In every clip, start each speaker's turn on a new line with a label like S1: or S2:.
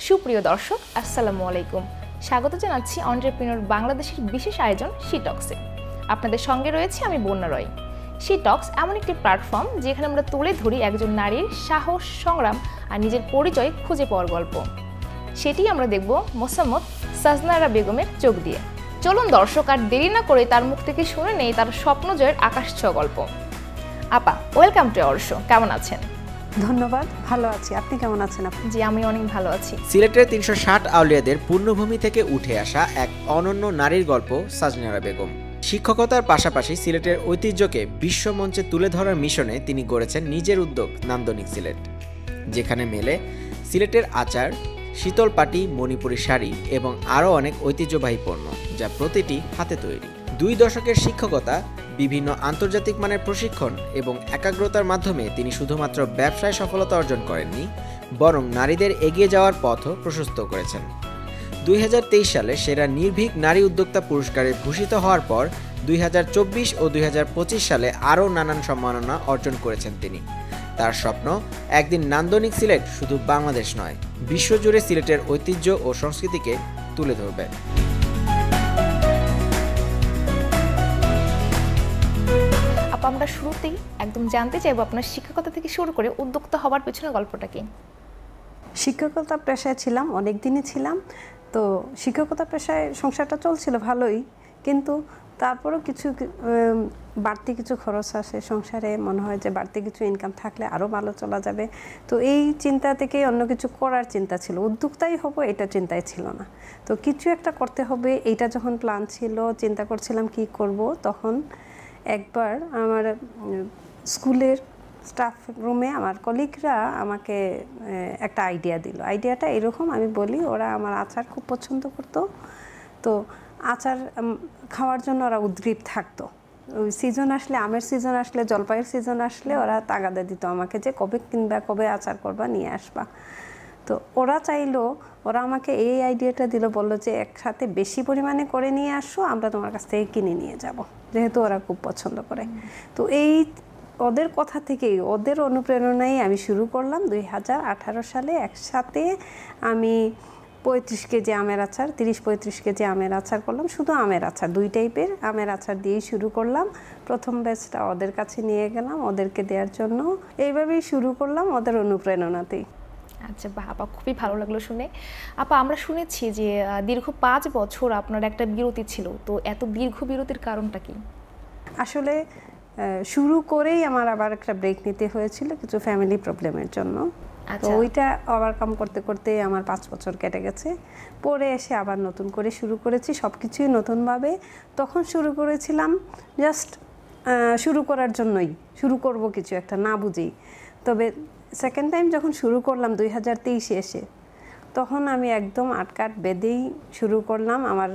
S1: সুপ্রিয় দর্শক, আসসালামু আলাইকুম। স্বাগত জানাচ্ছি এন্টারপ্রেনিউর বাংলাদেশের বিশেষ আয়োজন শি টক্সে। আপনাদের সঙ্গে রয়েছে আমি বন্যা রয়। শি টক্স এমন একটি প্ল্যাটফর্ম যেখানে আমরা তুলে ধরি একজন নারীর সাহস, সংগ্রাম আর নিজের পরিচয় খুঁজে পাওয়ার গল্প। সেটি আমরা দেখব মোসাম্মদ সাজনারা বেগমের চোখ দিয়ে। চলুন দর্শক, আর দেরি না করে তার মুখ থেকে শুনে নেই তার স্বপ্ন জয়ের আকাশ ছোঁয়া গল্প। আপা, ওয়েলকাম টু আওয়ার শো। কেমন আছেন?
S2: ধন্যবাদ, ভালো আছি। আপনি কেমন আছেন? আপনি?
S1: জি, আমি অনেক ভালো আছি।
S3: সিলেটের ৩৬০ আউলিয়াদের পূর্ণভূমি থেকে উঠে আসা এক অনন্য নারীর গল্প সাজনারা বেগম। শিক্ষকতার পাশাপাশি সিলেটের ঐতিহ্যকে বিশ্বমঞ্চে তুলে ধরার মিশনে তিনি গড়েছেন নিজের উদ্যোগ নান্দনিক সিলেট, যেখানে মেলে সিলেটের আচার, শীতল পাটি, মণিপুরি শাড়ি এবং আরও অনেক ঐতিহ্যবাহী পণ্য, যা প্রতিটি হাতে তৈরি। ২ দশকের শিক্ষকতা, বিভিন্ন আন্তর্জাতিক মানের প্রশিক্ষণ এবং একাগ্রতার মাধ্যমে তিনি শুধুমাত্র ব্যবসায় সফলতা অর্জন করেননি, বরং নারীদের এগিয়ে যাওয়ার পথও প্রশস্ত করেছেন। ২০২৩ সালে সেরা নির্ভীক নারী উদ্যোক্তা পুরস্কারে ভূষিত হওয়ার পর ২০২৪ ও ২০২৫ সালে আরও নানান সম্মাননা অর্জন করেছেন তিনি। তার স্বপ্ন, একদিন নান্দনিক সিলেট শুধু বাংলাদেশ নয়, বিশ্বজুড়ে সিলেটের ঐতিহ্য ও সংস্কৃতিকে তুলে ধরবে।
S1: আমরা শুরুতেই একদম জানতে চাইবো আপনার শিক্ষকতা থেকে শুরু করে উদ্যোক্তা হবার পেছনে গল্পটা কি?
S2: শিক্ষকতা পেশায় ছিলাম, অনেক দিনই ছিলাম। তো শিক্ষকতা পেশায় সংসারটা চলছিল ভালোই, কিন্তু তারপরও কিছু বাড়তি কিছু খরচ আসে সংসারে। মনে হয় যে বাড়তি কিছু ইনকাম থাকলে আরও ভালো চলা যাবে। তো এই চিন্তা থেকে অন্য কিছু করার চিন্তা ছিল, উদ্যোক্তাই হব এটা চিন্তাই ছিল না। তো কিছু একটা করতে হবে, এইটা যখন প্ল্যান ছিল, চিন্তা করছিলাম কি করব, তখন একবার আমার স্কুলের স্টাফ রুমে আমার কলিগরা আমাকে একটা আইডিয়া দিল। আইডিয়াটা এরকম, আমি বলি, ওরা আমার আচার খুব পছন্দ করতো। তো আচার খাওয়ার জন্য ওরা উদ্গ্রীব থাকতো। ওই সিজন আসলে, আমের সিজন আসলে, জলপাইয়ের সিজন আসলে ওরা তাগাদা দিত আমাকে যে কবে কিনবা, কবে আচার করবা, নিয়ে আসবা। তো ওরা চাইলো, ওরা আমাকে এই আইডিয়াটা দিল, বললো যে একসাথে বেশি পরিমাণে করে নিয়ে আসো, আমরা তোমার কাছ থেকে কিনে নিয়ে যাব, যেহেতু ওরা খুব পছন্দ করে। তো এই ওদের কথা থেকেই, ওদের অনুপ্রেরণায় আমি শুরু করলাম ২০১৮ সালে। একসাথে আমি ৩৫ কেজি আমের আচার, ৩০-৩৫ কেজি আমের আচার করলাম। শুধু আমের আচার, 2 টাইপের আমের আচার দিয়েই শুরু করলাম। প্রথম ব্যাচটা ওদের কাছে নিয়ে গেলাম ওদেরকে দেওয়ার জন্য। এইভাবেই শুরু করলাম ওদের অনুপ্রেরণাতেই।
S1: আচ্ছা, বাহ, আপা, খুবই ভালো লাগলো শুনে। আপা, আমরা শুনেছি যে দীর্ঘ 5 বছর আপনার একটা বিরতি ছিল। তো এত দীর্ঘ বিরতির কারণটা কি?
S2: আসলে শুরু করেই আমার আবার একটা ব্রেক নিতে হয়েছিল কিছু ফ্যামিলি প্রবলেমের জন্য। তো ওইটা ওভারকাম করতে করতে আমার 5 বছর কেটে গেছে। পরে এসে আবার নতুন করে শুরু করেছি, সব কিছুই নতুনভাবে। তখন শুরু করেছিলাম জাস্ট শুরু করার জন্যই, শুরু করব কিছু একটা, না বুঝেই। তবে সেকেন্ড টাইম যখন শুরু করলাম 2023-এ এসে, তখন আমি একদম আটকাট বেঁধেই শুরু করলাম আমার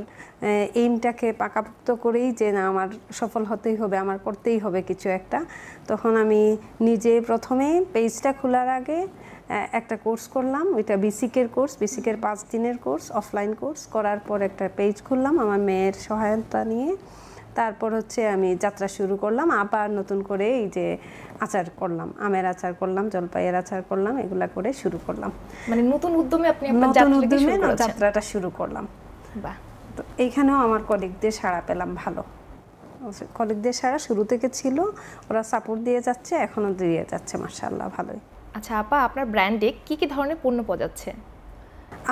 S2: এইমটাকে পাকাপোক্ত করেই, যে না, আমার সফল হতেই হবে, আমার করতেই হবে কিছু একটা। তখন আমি নিজে প্রথমে পেজটা খোলার আগে একটা কোর্স করলাম, ওইটা বেসিকের কোর্স, বেসিকের 5 দিনের কোর্স, অফলাইন কোর্স করার পর একটা পেজ খুললাম আমার মেয়ের সহায়তা নিয়ে। তারপর হচ্ছে আমি যাত্রা শুরু করলাম আবার নতুন করে, এই যে আচার করলাম, আমের আচার করলাম, জলপাইয়ের আচার করলাম, এগুলা করে শুরু করলাম।
S1: মানে নতুন উদ্যমে আপনি
S2: যাত্রাটা শুরু করলাম।
S1: বাহ।
S2: তো এইখানেও আমার কলিগদের সাড়া পেলাম ভালো। কলিগদের সাড়া শুরু থেকে ছিল, ওরা সাপোর্ট দিয়ে যাচ্ছে, এখনও দিয়ে যাচ্ছে, মাশাআল্লাহ, ভালোই।
S1: আচ্ছা আপা, আপনার ব্র্যান্ডে কি কি ধরনের পণ্য পাওয়া যাচ্ছে?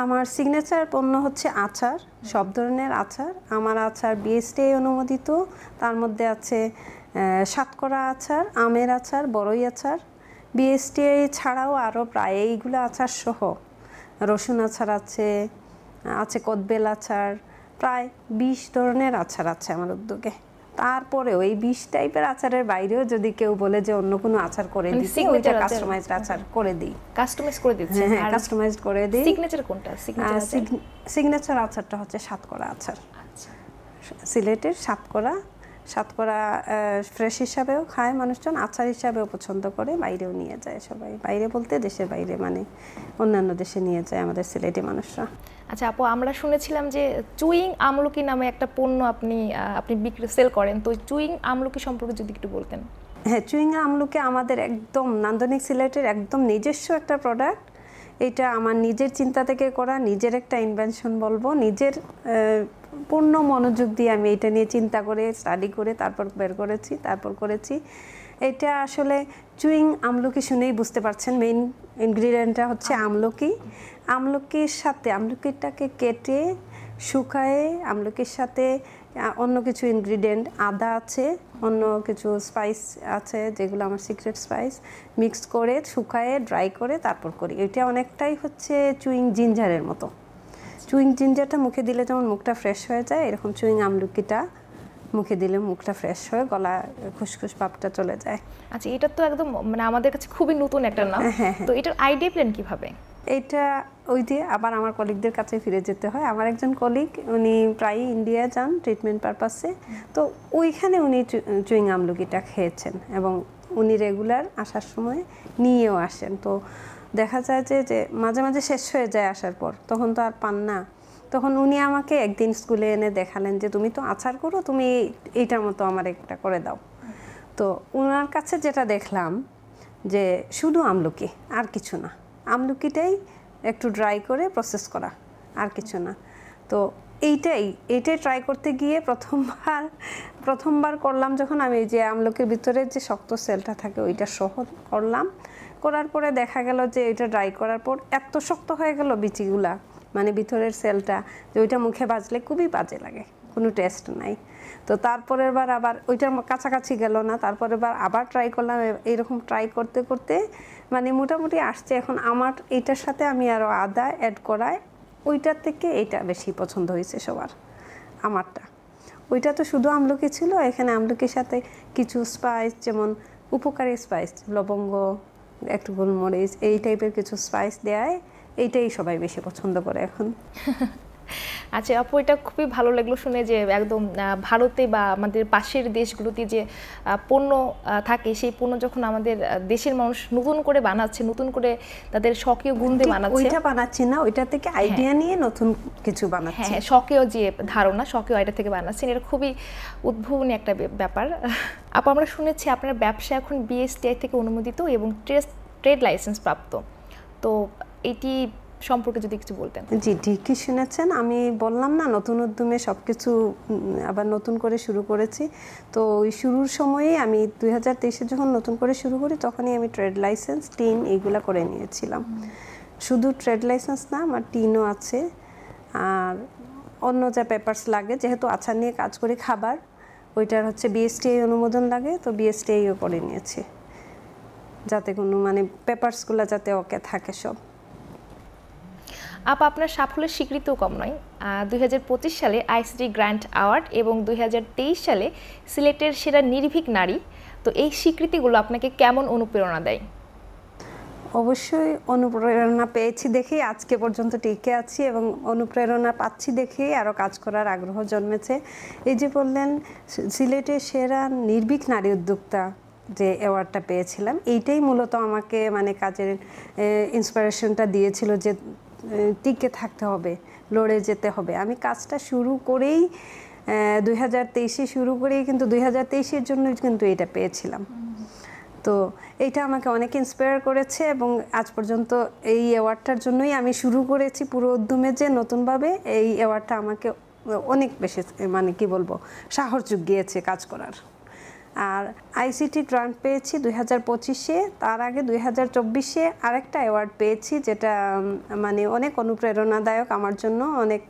S2: আমার সিগনেচার পণ্য হচ্ছে আচার, সব ধরনের আচার। আমার আচার বিএসটিআই অনুমোদিত। তার মধ্যে আছে সাতকরা আচার, আমের আচার, বড়ই আচার। বিএসটিআই ছাড়াও আরও প্রায় এইগুলো আচার সহ রসুন আচার আছে, কদবেল আচার, প্রায় 20 ধরনের আচার আছে আমার উদ্যোগে। তারপরেও এই 20 টাইপের আচারের বাইরেও যদি কেউ বলে যে অন্য কোনো আচার করে দিতে, ওইটা কাস্টমাইজড আচার করে দিই।
S1: কাস্টমাইজ করে দিচ্ছেন?
S2: হ্যাঁ, কাস্টমাইজড করে দিই।
S1: সিগনেচার কোনটা?
S2: সিগনেচার আচারটা হচ্ছে সাতকরা আচার।
S1: আচ্ছা,
S2: সিলেটের সাতকরা ফ্রেশ হিসাবেও খায় মানুষজন, আচার হিসাবেও পছন্দ করে, বাইরেও নিয়ে যায় সবাই। বাইরে বলতে দেশের বাইরে, মানে অন্যান্য দেশে নিয়ে যায় আমাদের সিলেটি মানুষরা।
S1: আচ্ছা আপু, আমরা শুনেছিলাম যে চুইং আমলকি নামে একটা পণ্য আপনি বিক্রি সেল করেন। তো চুইং আমলকি সম্পর্কে যদি একটু বলতেন।
S2: হ্যাঁ, চুইং আমলকি আমাদের একদম নান্দনিক সিলেটের একদম নিজস্ব একটা প্রোডাক্ট। এটা আমার নিজের চিন্তা থেকে করা, নিজের একটা ইনভেনশন বলবো, নিজের পূর্ণ মনোযোগ দিয়ে আমি এটা নিয়ে চিন্তা করে স্টাডি করে তারপর বের করেছি, তারপর করেছি। এটা আসলে চুইং আমলকি শুনেই বুঝতে পারছেন মেইন ইনগ্রিডিয়েন্টটা হচ্ছে আমলকি। আমলকির সাথে আমলকিটাকে কেটে শুকায়ে আমলকির সাথে অন্য কিছু ইনগ্রিডিয়েন্ট, আদা আছে, অন্য কিছু স্পাইস আছে যেগুলো আমার সিক্রেট স্পাইস, মিক্স করে শুকায়ে ড্রাই করে তারপর করি। এটা অনেকটাই হচ্ছে চুইং জিঞ্জারের মতো। চুইং জিঞ্জারটা মুখে দিলে যেমন মুখটা ফ্রেশ হয়ে যায়, এরকম চুইং আমলকিটা মুখে দিলে মুখটা ফ্রেশ হয়ে গলা খুশখুশ ভাবটা চলে যায়।
S1: আচ্ছা, এটা তো একদম মানে আমাদের কাছে খুবই নতুন একটা নাম। তো এটার আইডিয়া প্ল্যান কিভাবে?
S2: এটা ওই দিয়ে আবার আমার কলিগদের কাছে ফিরে যেতে হয়। আমার একজন কলিগ, উনি প্রায়ই ইন্ডিয়া যান ট্রিটমেন্ট পারপাসে, তো ওইখানে উনি চুইং আমলকিটা খেয়েছেন এবং উনি রেগুলার আসার সময় নিয়েও আসেন। তো দেখা যায় যে মাঝে মাঝে শেষ হয়ে যায় আসার পর, তখন তো আর পান না। তখন উনি আমাকে একদিন স্কুলে এনে দেখালেন যে তুমি তো আচার করো, তুমি এইটার মতো আমার একটা করে দাও। তো ওনার কাছে যেটা দেখলাম যে শুধু আমলকি, আর কিছু না, আমলকিটাই একটু ড্রাই করে প্রসেস করা, আর কিছু না। তো এইটাই ট্রাই করতে গিয়ে প্রথমবার করলাম যখন, আমি যে আমলকির ভিতরে যে শক্ত সেলটা থাকে ওইটা সহ করলাম। করার পরে দেখা গেল যে এটা ড্রাই করার পর এত শক্ত হয়ে গেল বিচিগুলা, মানে ভিতরের সেলটা, যে ওইটা মুখে বাজলে খুবই বাজে লাগে, কোনো টেস্ট নাই। তো তারপরের বার আবার ওইটার কাছাকাছি গেল না, তারপরের বার আবার ট্রাই করলাম। এইরকম ট্রাই করতে করতে মানে মোটামুটি আসছে। এখন আমার এইটার সাথে আমি আরও আদা অ্যাড করায় ওইটার থেকে এইটা বেশি পছন্দ হয়েছে সবার, আমারটা। ওইটা তো শুধু আমলকি ছিল, এখানে আমলকির সাথে কিছু স্পাইস, যেমন উপকারী স্পাইস, লবঙ্গ, একটু গোলমরিচ, এই টাইপের কিছু স্পাইস দেয়, এইটাই সবাই বেশি পছন্দ করে এখন।
S1: আচ্ছা আপু, এটা খুবই ভালো লাগলো শুনে যে একদম ভারতে বা আমাদের পাশের দেশগুলোতে যে পণ্য থাকে, সেই পণ্য যখন আমাদের দেশের মানুষ নতুন করে বানাচ্ছে, নতুন করে তাদের স্বকীয় গুণ দিয়ে বানাচ্ছে।
S2: ওইটা বানাচ্ছি না, ওইটা থেকে আইডিয়া নিয়ে নতুন কিছু বানাচ্ছি।
S1: হ্যাঁ, স্বকীয় যে ধারণা, স্বকীয় আইডিয়া থেকে বানাচ্ছেন, এটা খুবই উদ্ভাবনী একটা ব্যাপার। আপু, আমরা শুনেছি আপনার ব্যবসা এখন বিএসটিআই থেকে অনুমোদিত এবং ট্রেড লাইসেন্স প্রাপ্ত, তো এটি সম্পর্কে যদি কিছু বলতেন।
S2: জি, ঠিকই শুনেছেন। আমি বললাম না নতুন উদ্যমে সব কিছু আবার নতুন করে শুরু করেছি। তো ওই শুরুর সময়েই আমি 2023-এ যখন নতুন করে শুরু করি, তখনই আমি ট্রেড লাইসেন্স, টিন এইগুলা করে নিয়েছিলাম। শুধু ট্রেড লাইসেন্স না, আমার টিনও আছে, আর অন্য যা পেপারস লাগে, যেহেতু আচার নিয়ে কাজ করি খাবার, ওইটার হচ্ছে বিএসটিআই অনুমোদন লাগে, তো বিএসটিআইও করে নিয়েছি, যাতে কোনো মানে পেপারসগুলো যাতে ওকে থাকে সব।
S1: আপনার সাফল্যের স্বীকৃতিও কম নয়। 2025 সালে আইসিটি গ্র্যান্ড অ্যাওয়ার্ড এবং 2023 সালে সিলেটের সেরা নির্ভীক নারী, তো এই স্বীকৃতিগুলো আপনাকে কেমন অনুপ্রেরণা দেয়?
S2: অবশ্যই অনুপ্রেরণা পেয়েছি দেখেই আজকে পর্যন্ত টিকে আছি, এবং অনুপ্রেরণা পাচ্ছি দেখেই আরও কাজ করার আগ্রহ জন্মেছে। এই যে বললেন সিলেটের সেরা নির্ভীক নারী উদ্যোক্তা যে অ্যাওয়ার্ডটা পেয়েছিলাম, এইটাই মূলত আমাকে মানে কাজের ইন্সপিরেশনটা দিয়েছিল যে টিকে থাকতে হবে, লড়ে যেতে হবে। আমি কাজটা শুরু করেই 2023-এ শুরু করেই কিন্তু 2023-এর জন্যই কিন্তু এটা পেয়েছিলাম। তো এইটা আমাকে অনেক ইন্সপায়ার করেছে, এবং আজ পর্যন্ত এই অ্যাওয়ার্ডটার জন্যই আমি শুরু করেছি পুরো উদ্যমে, যে নতুনভাবে এই অ্যাওয়ার্ডটা আমাকে অনেক বেশি মানে কি বলবো সাহস জুগিয়েছে কাজ করার। আর আইসিটি গ্রান্ট পেয়েছি 2025-এ, তার আগে 2024-এ আরেকটা অ্যাওয়ার্ড পেয়েছি, যেটা মানে অনেক অনুপ্রেরণাদায়ক আমার জন্য, অনেক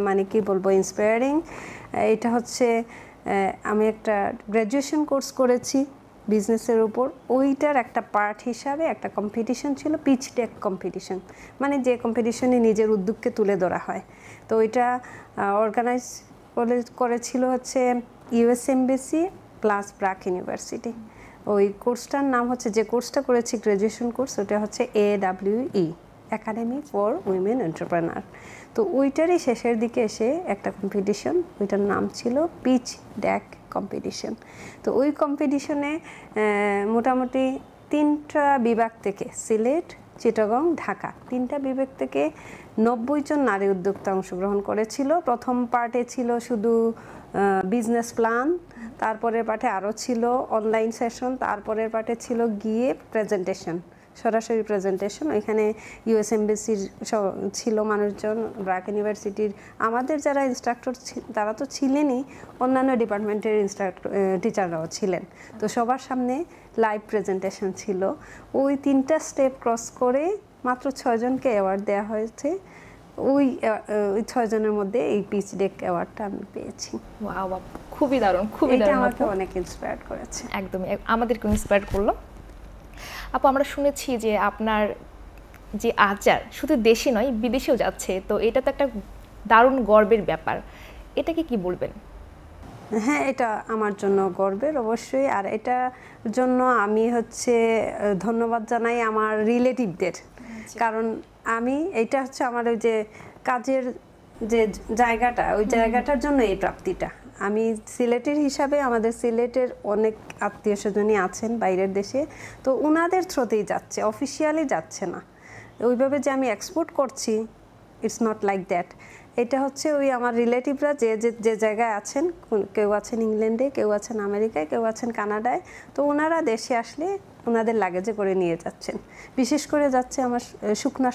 S2: মানে কি বলবো ইন্সপায়ারিং। এটা হচ্ছে আমি একটা গ্র্যাজুয়েশন কোর্স করেছি বিজনেসের উপর, ওইটার একটা পার্ট হিসাবে একটা কম্পিটিশন ছিল, পিচ ডেক কম্পিটিশন, মানে যে কম্পিটিশনে নিজের উদ্যোগকে তুলে ধরা হয়। তো ওইটা অর্গানাইজ করেছিল হচ্ছে US embassy plus BRAC university. ওই কোর্সটার নাম হচ্ছে, যে কোর্সটা করেছি গ্র্যাজুয়েশন কোর্স, ওটা হচ্ছে AWE, academy for women entrepreneur. তো ওইটারই শেষের দিকে এসে একটা কম্পিটিশন, ওইটার নাম ছিল পিচ ডেক কম্পিটিশন। তো ওই কম্পিটিশনে মোটামুটি 3টা বিভাগ থেকে, সিলেট, চিটাগং, ঢাকা, 3টা বিভাগ থেকে 90 জন নারী উদ্যোক্তা অংশগ্রহণ করেছিল। প্রথম পার্টে ছিল শুধু বিজনেস প্ল্যান, তারপরের পার্টে আরও ছিল অনলাইন সেশন, তারপরের পার্টে ছিল গিয়ে প্রেজেন্টেশন, সরাসরি প্রেজেন্টেশন। ওইখানে ইউএস এমবেসির ছিল মানুষজন, ব্র্যাক ইউনিভার্সিটির আমাদের যারা ইনস্ট্রাক্টর তারা তো ছিলেনই, অন্যান্য ডিপার্টমেন্টের টিচাররাও ছিলেন। তো সবার সামনে লাইভ প্রেজেন্টেশন ছিল। ওই 3টা স্টেপ ক্রস করে মাত্র 6 জনকে অ্যাওয়ার্ড দেওয়া হয়েছে। ওই 6 জনের মধ্যে এই পিচ ডেক অ্যাওয়ার্ডটা আমি পেয়েছি।
S1: ওয়াও, খুবই দারুণ, খুবই দারুণ।
S2: আমাকে অনেক ইন্সপায়ার করেছে।
S1: একদমই আমাদেরকে ইন্সপায়ার করলো। আপু, আমরা শুনেছি যে আপনার যে আচার শুধু দেশে নয় বিদেশেও যাচ্ছে, তো এটা তো একটা দারুণ গর্বের ব্যাপার, এটাকে কি বলবেন?
S2: হ্যাঁ, এটা আমার জন্য গর্বের অবশ্যই। আর এটার জন্য আমি ধন্যবাদ জানাই আমার রিলেটিভদের, কারণ এটা হচ্ছে আমার ওই যে কাজের যে জায়গাটা, ওই জায়গাটার জন্য এই প্রাপ্তিটা। আমি সিলেটের হিসাবে আমাদের সিলেটের অনেক আত্মীয় স্বজনই আছেন বাইরের দেশে, তো ওনাদের থ্রুতেই যাচ্ছে, অফিসিয়ালি যাচ্ছে না। ওইভাবে যে আমি এক্সপোর্ট করছি, ইটস নট লাইক দ্যাট। এটা হচ্ছে ওই আমার রিলেটিভরা যে জায়গায় আছেন, কেউ আছেন ইংল্যান্ডে, কেউ আছেন আমেরিকায়, কেউ আছেন কানাডায়, তো ওনারা দেশে আসলে ওনাদের লাগেজে করে নিয়ে যাচ্ছেন। বিশেষ করে যাচ্ছে আমার শুকনা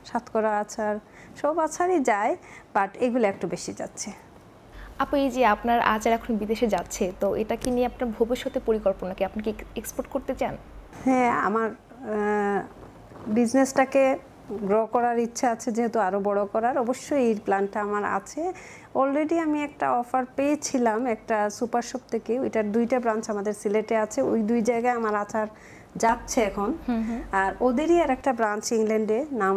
S2: সাতকরা আচার, সব আচারই যায়, বাট এগুলো একটু বেশি যাচ্ছে।
S1: আপু, এই যে আপনার আচার এখন বিদেশে যাচ্ছে, তো এটা কি নিয়ে আপনার ভবিষ্যতে পরিকল্পনা কি? আপনি কি এক্সপোর্ট করতে চান?
S2: হ্যাঁ, আমার বিজনেসটাকে গ্রো করার ইচ্ছা আছে, যেহেতু আরও বড় করার, অবশ্যই এই প্ল্যানটা আমার আছে। অলরেডি আমি একটা অফার পেয়েছিলাম একটা সুপার শপ থেকে, ওইটার 2টা ব্রাঞ্চ আমাদের সিলেটে আছে, ওই 2 জায়গায় আমার আচার যাচ্ছে এখন। আর ওদেরই আর একটা ব্রাঞ্চ ইংল্যান্ডে, নাম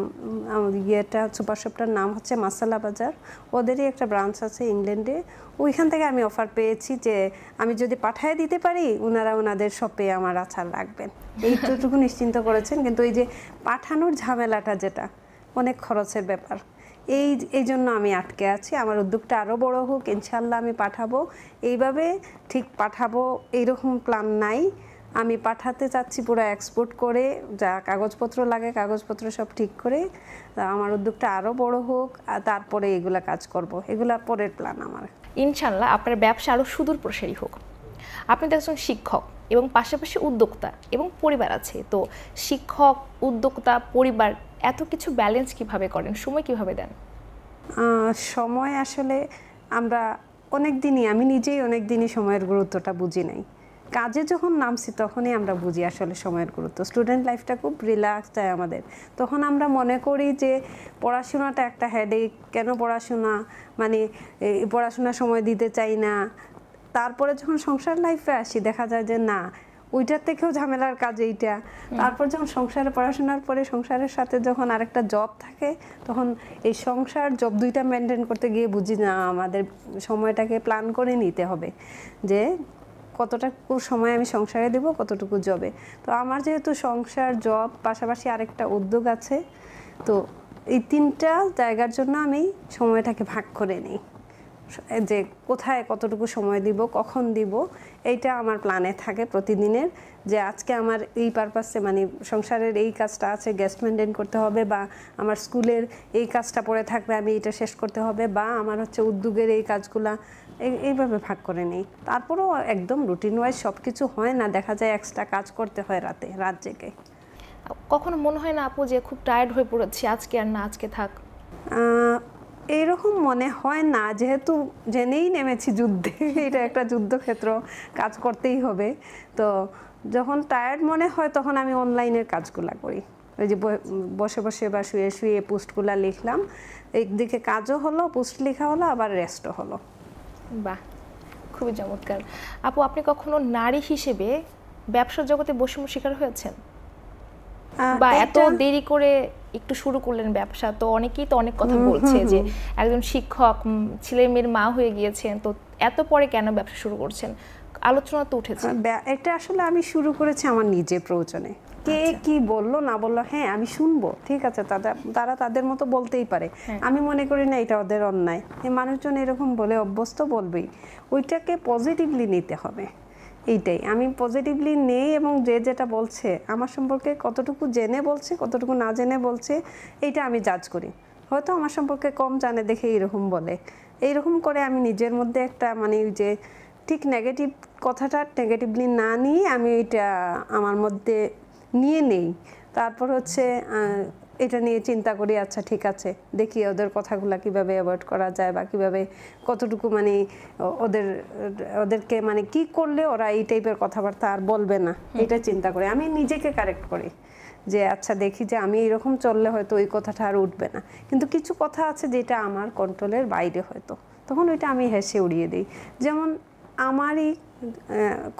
S2: সুপার শপটার নাম হচ্ছে মাসালা বাজার, ওদেরই একটা ব্রাঞ্চ আছে ইংল্যান্ডে। ওইখান থেকে আমি অফার পেয়েছি যে আমি যদি পাঠিয়ে দিতে পারি, ওনাদের শপে আমার আচার রাখবেন, এইটুকু নিশ্চিন্ত করেছেন। কিন্তু এই যে পাঠানোর ঝামেলাটা, যেটা অনেক খরচের ব্যাপার, এই জন্য আমি আটকে আছি। আমার উদ্যোগটা আরও বড় হোক, ইনশাল্লাহ আমি পাঠাবো। এইভাবে ঠিক পাঠাবো এইরকম প্ল্যান নাই। আমি পাঠাতে চাচ্ছি পুরো এক্সপোর্ট করে, যা কাগজপত্র লাগে কাগজপত্র সব ঠিক করে। আমার উদ্যোগটা আরও বড় হোক, আর তারপরে এগুলা কাজ করব। এগুলা পরের প্ল্যান আমার।
S1: ইনশাল্লাহ আপনার ব্যবসা আরও সুদূর প্রসারী হোক। আপনি তো একজন শিক্ষক এবং পাশাপাশি উদ্যোক্তা এবং পরিবার আছে, তো শিক্ষক, উদ্যোক্তা, পরিবার এত কিছু ব্যালেন্স কিভাবে করেন, সময় কিভাবে দেন?
S2: সময় আসলে আমি নিজেই অনেক দিনই সময়ের গুরুত্বটা বুঝি নাই। কাজে যখন নামছি তখনই আমরা বুঝি আসলে সময়ের গুরুত্ব। স্টুডেন্ট লাইফটা খুব রিল্যাক্স যায় আমাদের, তখন আমরা মনে করি যে পড়াশোনাটা একটা হেডেক, কেন পড়াশোনা, মানে পড়াশোনার সময় দিতে চাই না। তারপরে যখন সংসার লাইফে আসি দেখা যায় যে না, ওইটার থেকেও ঝামেলার কাজ এইটা। তারপর যখন পড়াশোনার পরে সংসারের সাথে যখন আরেকটা জব থাকে, তখন এই সংসার জব 2টা মেনটেন করতে গিয়ে বুঝি না আমাদের সময়টাকে প্ল্যান করে নিতে হবে যে কতটুকু সময় আমি সংসারে দেব, কতটুকু জবে। তো আমার যেহেতু সংসার, জব, পাশাপাশি আরেকটা উদ্যোগ আছে, তো এই 3টা জায়গার জন্য আমি সময়টাকে ভাগ করে নিই যে কোথায় কতটুকু সময় দিব, কখন দিব। এইটা আমার প্ল্যানে থাকে প্রতিদিনের, যে আজকে আমার এই পারপাসে, মানে সংসারের এই কাজটা আছে, গেস্ট মেনটেন করতে হবে, বা আমার স্কুলের এই কাজটা পড়ে থাকবে, আমি এটা শেষ করতে হবে, বা আমার উদ্যোগের এই কাজগুলা, এইভাবে ভাগ করে নিই। তারপরেও একদম রুটিন ওয়াইজ সব কিছু হয় না, দেখা যায় এক্সট্রা কাজ করতে হয় রাত জেগে।
S1: কখনো মনে হয় না আপু যে খুব টায়ার্ড হয়ে পড়েছি, আজকে আর না, আজকে থাক?
S2: এইরকম মনে হয় না, যেহেতু জেনেই নেমেছি যুদ্ধে, এটা একটা যুদ্ধক্ষেত্র, কাজ করতেই হবে। তো যখন টায়ার্ড মনে হয় তখন আমি অনলাইনের কাজগুলা করি, ওই যে বসে বসে বা শুয়ে শুয়ে পোস্টগুলা লিখলাম, একদিকে কাজও হলো, পোস্ট লেখা হলো, আবার রেস্টও হলো।
S1: বাহ, খুবই চমৎকার। আপু, আপনি কখনো নারী হিসেবে ব্যবসার জগতে বৈষম্য শিকার হয়েছেন, বা এত দেরি করে একটু শুরু করলেন ব্যবসা? তো অনেকেই তো অনেক কথা বলছে যে একজন শিক্ষক, ছেলে মেয়ের মা হয়ে গিয়েছেন, তো এত পরে কেন ব্যবসা শুরু করছেন? আলোচনা তো উঠেছে।
S2: এটা আসলে আমি শুরু করেছি আমার নিজের প্রয়োজনে। কে কি বললো না বললো, হ্যাঁ আমি শুনবো, ঠিক আছে, তারা তাদের মতো বলতেই পারে। আমি মনে করি না এটা ওদের অন্যায়। মানুষজন এরকম বলে অভ্যস্ত, বলবেই, ওইটাকে পজিটিভলি নিতে হবে। এইটাই আমি পজিটিভলি নেই, এবং যেটা বলছে আমার সম্পর্কে কতটুকু জেনে বলছে, কতটুকু না জেনে বলছে, এইটা আমি জাজ করি। হয়তো আমার সম্পর্কে কম জানে দেখে এইরকম বলে, এইরকম করে আমি নিজের মধ্যে একটা, মানে যে ঠিক নেগেটিভ কথাটা নেগেটিভলি না নিয়ে আমি এটা আমার মধ্যে নিয়ে নেই, তারপর হচ্ছে এটা নিয়ে চিন্তা করি, আচ্ছা ঠিক আছে দেখি ওদের কথাগুলো কিভাবে অ্যাভয়েড করা যায় বা কিভাবে কতটুকু মানে ওদেরকে মানে কি করলে ওরা এই টাইপের কথাবার্তা আর বলবে না, এটা চিন্তা করি। আমি নিজেকে কারেক্ট করি যে আচ্ছা দেখি যে আমি এরকম চললে হয়তো ওই কথাটা আর উঠবে না, কিন্তু কিছু কথা আছে যেটা আমার কন্ট্রোলের বাইরে হয়তো, তখন ওইটা আমি হেসে উড়িয়ে দিই। যেমন আমারই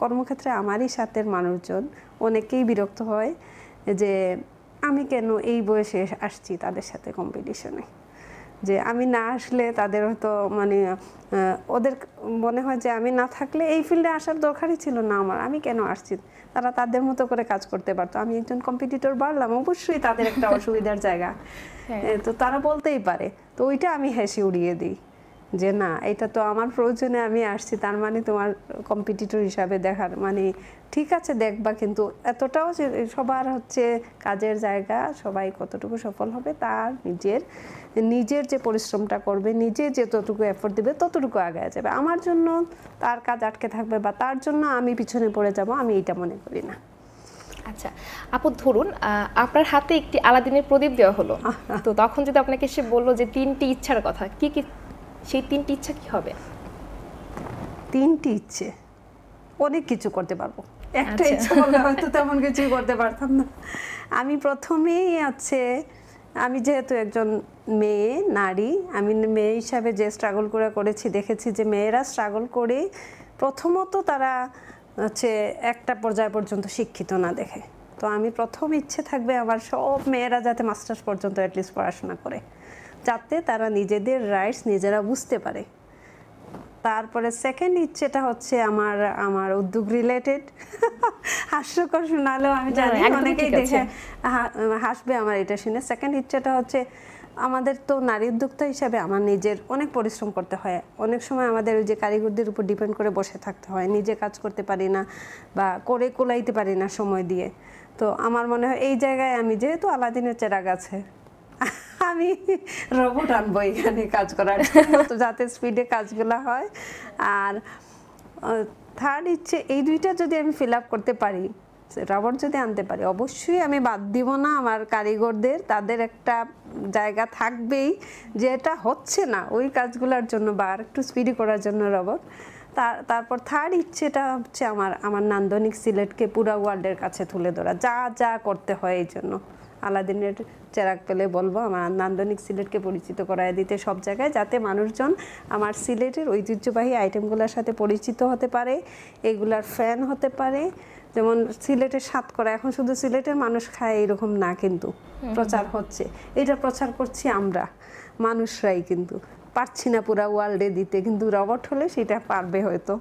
S2: কর্মক্ষেত্রে আমারই সাথের মানুষজন অনেকেই বিরক্ত হয় যে আমি কেন এই বয়সে আসছি তাদের সাথে কম্পিটিশনে, যে আমি না আসলে তাদের হয়তো মানে ওদের মনে হয় যে আমি না থাকলে এই ফিল্ডে আসার দরকারই ছিল না আমার, আমি কেন আসছি, তারা তাদের মতো করে কাজ করতে পারতো, আমি একজন কম্পিটিটর বাড়লাম, অবশ্যই তাদের একটা অসুবিধার জায়গা, তো তারা বলতেই পারে, তো ওইটা আমি হেসে উড়িয়ে দিই যে না এটা তো আমার প্রয়োজনে আমি আসছি, তার মানে তোমার কম্পিটিটর হিসাবে দেখার মানে ঠিক আছে দেখবা, কিন্তু এতটাও যে সবার হচ্ছে কাজের জায়গা, সবাই কতটুকু সফল হবে তার নিজের যে পরিশ্রমটা করবে, নিজে যতটুকু এফোর্ট দিবে ততটুকু আগায় যাবে, আমার জন্য তার কাজ আটকে থাকবে বা তার জন্য আমি পিছনে পড়ে যাব, আমি এটা মনে করি না।
S1: আচ্ছা আপু, ধরুন আপনার হাতে একটি আলাদিনের প্রদীপ দেওয়া হলো, তো তখন যদি আপনাকে সে বললো যে 3টি ইচ্ছার কথা, কি কি সেই 3টি ইচ্ছা কি হবে?
S2: 3টি ইচ্ছে অনেক কিছু করতে পারবো, একটা ইচ্ছা বললে হয়তো তেমন কিছুই করতে পারতাম না। আমি প্রথমেই আমি যেহেতু একজন মেয়ে নারী, আমি মেয়ে হিসাবে যে স্ট্রাগল করেছি, দেখেছি যে মেয়েরা স্ট্রাগল করে প্রথমত তারা একটা পর্যায় পর্যন্ত শিক্ষিত না দেখে, তো আমি প্রথম ইচ্ছে থাকবে আমার সব মেয়েরা যাতে মাস্টার্স পর্যন্ত অ্যাটলিস্ট পড়াশোনা করে, যাতে তারা নিজেদের রাইটস নিজেরা বুঝতে পারে। তারপরে সেকেন্ড ইচ্ছেটা হচ্ছে আমার উদ্যোগ রিলেটেড, হাস্যকর শোনালেও আমি জানি অনেকেই দেখে হাসবে আমার এটা শুনে। সেকেন্ড ইচ্ছেটা হচ্ছে আমাদের তো নারী উদ্যোক্তা হিসাবে আমার নিজের অনেক পরিশ্রম করতে হয়, অনেক সময় আমাদের ওই যে কারিগরদের উপর ডিপেন্ড করে বসে থাকতে হয়, নিজে কাজ করতে পারি না বা করে কোলাইতে পারি না সময় দিয়ে। তো আমার মনে হয় এই জায়গায় আমি যেহেতু আলাদিনের চেরাগ আছে, আমি রোবট আনবো এখানে কাজ করার জন্য, তো যাতে স্পিডে কাজগুলো হয়। আর থার্ড ইচ্ছে এই দুইটা যদি আমি ফিল আপ করতে পারি, রোবট যদি আনতে পারি, অবশ্যই আমি বাদ দিব না আমার কারিগরদের, তাদের একটা জায়গা থাকবেই যেটা হচ্ছে না ওই কাজগুলোর জন্য বা আর একটু স্পিডি করার জন্য রোবট। তারপর থার্ড ইচ্ছেটা হচ্ছে আমার নান্দনিক সিলেটকে পুরো ওয়ার্ল্ডের কাছে তুলে ধরা, যা যা করতে হয় এই জন্য। আলাদিনের চেরাগ পেলে বলবো আমার নান্দনিক সিলেটকে পরিচিত করায় দিতে সব জায়গায়, যাতে মানুষজন আমার সিলেটের ঐতিহ্যবাহী আইটেমগুলোর সাথে পরিচিত হতে পারে, এগুলার ফ্যান হতে পারে। যেমন সিলেটের সাতকরা এখন শুধু সিলেটের মানুষ খায় এরকম না, কিন্তু প্রচার হচ্ছে, এটা প্রচার করছি আমরা মানুষরাই, কিন্তু পারছি না পুরা ওয়ার্ল্ডে দিতে, কিন্তু রোবট হলে সেটা পারবে হয়তো।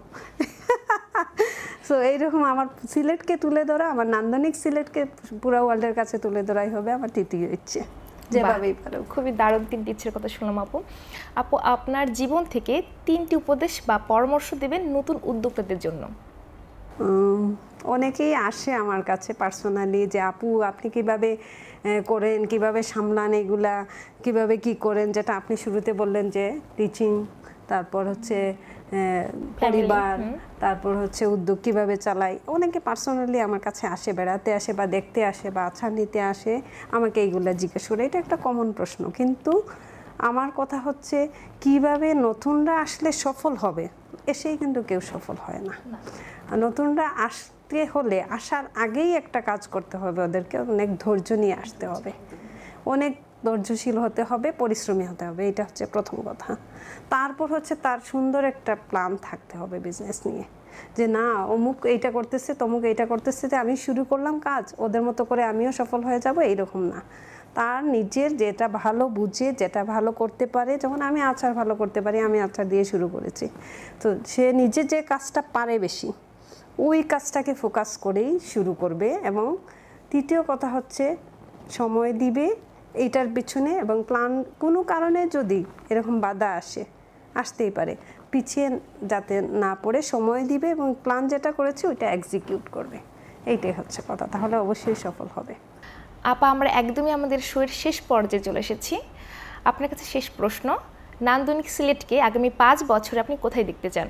S2: সো এইরকম আমার সিলেটকে তুলে ধরা, আমার নান্দনিক সিলেটকে পুরো ওয়ার্ল্ডের কাছে তুলে ধরাই হবে আমার তৃতীয় ইচ্ছে, যেভাবেই পারো।
S1: খুবই দারুণ 3টি ইচ্ছের কথা শুনলাম আপু। আপনার জীবন থেকে 3টি উপদেশ বা পরামর্শ দেবেন নতুন উদ্যোক্তাদের জন্য।
S2: অনেকেই আসে আমার কাছে পার্সোনালি যে আপু আপনি কিভাবে করেন, কিভাবে সামলান, এগুলা কিভাবে কি করেন, যেটা আপনি শুরুতে বললেন যে টিচিং, তারপর হচ্ছে পরিবার, তারপর হচ্ছে উদ্যোগ কিভাবে চালাই। অনেকে পার্সোনালি আমার কাছে আসে, বেড়াতে আসে বা দেখতে আসে বা আছাড় নিতে আসে, আমাকে এইগুলা জিজ্ঞেস করে। এটা একটা কমন প্রশ্ন, কিন্তু আমার কথা হচ্ছে কিভাবে নতুনরা আসলে সফল হবে, এসেই কিন্তু কেউ সফল হয় না। নতুনরা আসতে হলে আসার আগেই একটা কাজ করতে হবে, ওদেরকে অনেক ধৈর্য নিয়ে আসতে হবে, অনেক ধৈর্যশীল হতে হবে, পরিশ্রমী হতে হবে, এটা হচ্ছে প্রথম কথা। তারপর হচ্ছে তার সুন্দর একটা প্ল্যান থাকতে হবে বিজনেস নিয়ে, যে না অমুক এইটা করতেছে, তমুক এইটা করতেছে, যে আমি শুরু করলাম কাজ, ওদের মতো করে আমিও সফল হয়ে যাব, এইরকম না। তার নিজের যেটা ভালো বুঝে, যেটা ভালো করতে পারে, যেমন আমি আচার ভালো করতে পারি, আমি আচার দিয়ে শুরু করেছি, তো সে নিজে যে কাজটা পারে বেশি ওই কাজটাকে ফোকাস করেই শুরু করবে। এবং তৃতীয় কথা হচ্ছে সময় দিবে এইটার পিছনে, এবং প্ল্যান কোনো কারণে যদি এরকম বাধা আসতেই পারে, পিছিয়ে যাতে না পড়ে সময় দিবে এবং প্ল্যান যেটা করেছে ওইটা এক্সিকিউট করবে, এইটাই হচ্ছে কথা, তাহলে অবশ্যই সফল হবে।
S1: আপা আমরা একদমই আমাদের শোয়ের শেষ পর্যায়ে চলে এসেছি। আপনার কাছে শেষ প্রশ্ন, নান্দনিক সিলেটকে আগামী 5 বছরে আপনি কোথায় দেখতে চান?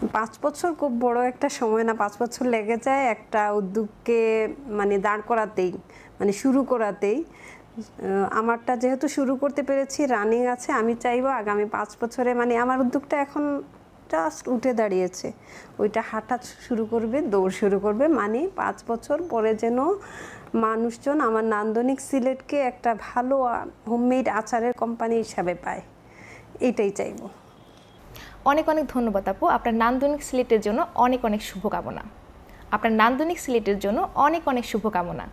S2: 5 বছর খুব বড় একটা সময় না, 5 বছর লেগে যায় একটা উদ্যোগকে মানে দাঁড় করাতেই, মানে শুরু করাতেই। আমারটা যেহেতু শুরু করতে পেরেছি, রানিং আছে, আমি চাইবো আগামী 5 বছরে মানে আমার উদ্যোগটা এখন জাস্ট উঠে দাঁড়িয়েছে, ওইটা হাঁটা শুরু করবে, দৌড় শুরু করবে, মানে 5 বছর পরে যেন মানুষজন আমার নান্দনিক সিলেটকে একটা ভালো হোমমেড আচারের কোম্পানি হিসাবে পায়, এটাই চাইবো।
S1: অনেক অনেক ধন্যবাদ আপু, আপনার নান্দনিক সিলেটের জন্য অনেক অনেক শুভকামনা। আপনার নান্দনিক সিলেটের জন্য অনেক অনেক শুভকামনা।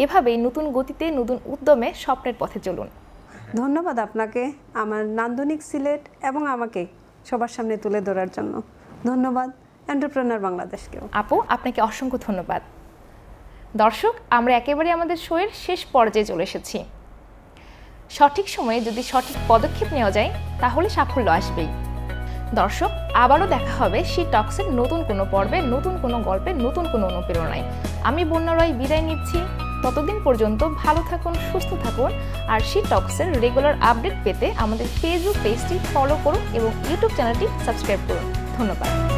S1: এভাবেই নতুন গতিতে, নতুন উদ্যমে স্বপ্নের পথে চলুন।
S2: ধন্যবাদ আপনাকে আমার নান্দনিক সিলেট এবং আমাকে সবার সামনে তুলে ধরার জন্য। ধন্যবাদ এন্টারপ্রেনার বাংলাদেশকেও।
S1: আপু, আপনাকে অসংখ্য ধন্যবাদ। দর্শক, আমরা একেবারে আমাদের শোয়ের শেষ পর্যায়ে চলে এসেছি। সঠিক সময়ে যদি সঠিক পদক্ষেপ নেওয়া যায় তাহলে সাফল্য আসবেই। দর্শক, আবারও দেখা হবে শি টক্সের নতুন কোনো পর্বে, নতুন কোনো গল্পে, নতুন কোনো অনুপ্রেরণায়। আমি বন্যা রয় বিদায় নিচ্ছি। ততদিন পর্যন্ত ভালো থাকুন, সুস্থ থাকুন, আর শি টক্সের রেগুলার আপডেট পেতে আমাদের ফেসবুক পেজটি ফলো করুন এবং ইউটিউব চ্যানেলটি সাবস্ক্রাইব করুন। ধন্যবাদ।